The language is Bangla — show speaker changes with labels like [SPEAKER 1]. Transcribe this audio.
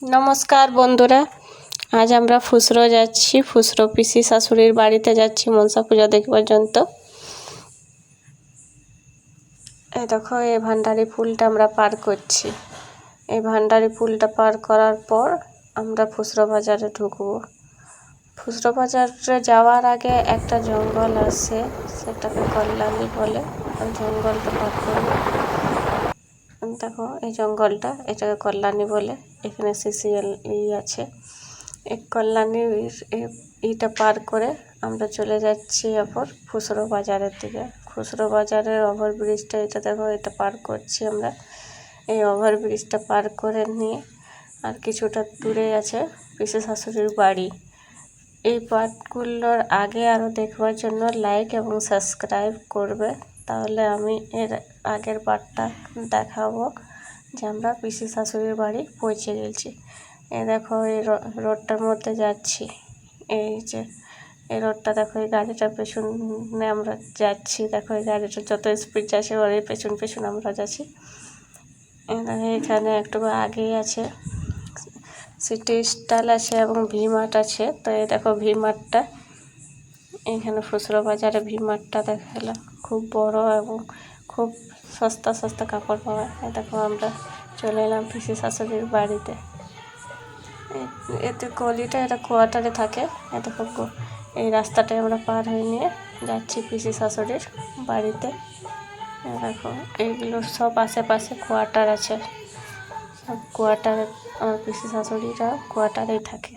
[SPEAKER 1] নমস্কার বন্ধুরা, আজ আমরা ফুসরো যাচ্ছি। ফুসরো পিসি শাশুড়ির বাড়িতে যাচ্ছি মনসা পূজা দেখবার জন্য। এই দেখো, এই ভান্ডারি পুলটা আমরা পার করছি। এই ভান্ডারি পুলটা পার করার পর আমরা ফুসরো বাজারে ঢুকবো। ফুসরো বাজারে যাওয়ার আগে একটা জঙ্গল আছে, সেটাকে কল্যাণী বলে। ওই জঙ্গলটা পার করবো। দেখো, এই জঙ্গলটা, এটাকে কল্যাণী বলে। এখানে সিসিএল আছে। এই কল্যাণীর ইটা পার করে আমরা চলে যাচ্ছি এরপর ফুসরো বাজারের দিকে। ফুসরো বাজারের ওভারব্রিজটা, এটা দেখো, এটা পার করছি আমরা। এই ওভারব্রিজটা পার করে নিয়ে আর কিছুটা দূরে আছে পিসি শাশুড়ির বাড়ি। এই পার্টগুলোর আগে আরও দেখবার জন্য লাইক এবং সাবস্ক্রাইব করবে, তাহলে আমি এর আগের পার্টটা দেখাবো যে আমরা পিসি শাশুড়ির বাড়ি পৌঁছে গেছি। এই দেখো, এই রোডটার মধ্যে যাচ্ছি। এই যে এই রোডটা দেখো, এই গাড়িটার পেছনে আমরা যাচ্ছি। দেখো, এই গাড়িটা যত স্পিড যাচ্ছে ওর পেছন পেছন আমরা যাচ্ছি। এখানে একটু আগেই আছে সিটি স্টাইল আছে এবং ভি মার্ট আছে। তো এই দেখো ভি মার্টটা, এখানে ফুসরো বাজারে ভি মার্টটা দেখালাম, খুব বড় এবং খুব সস্তা সস্তা কাপড় পাওয়া। এই দেখো, আমরা চলে এলাম পিসি শাশুড়ির বাড়িতে। এতে গলিটা, এটা কোয়ার্টারে থাকে। এ দেখো, এই রাস্তাটায় আমরা পার হয়ে নিয়ে যাচ্ছি পিসি শাশুড়ির বাড়িতে। দেখো, এইগুলো সব আশেপাশে কোয়ার্টার আছে। সব কোয়ার্টারে, আমার পিসি শাশুড়িরা কোয়ার্টারেই থাকে।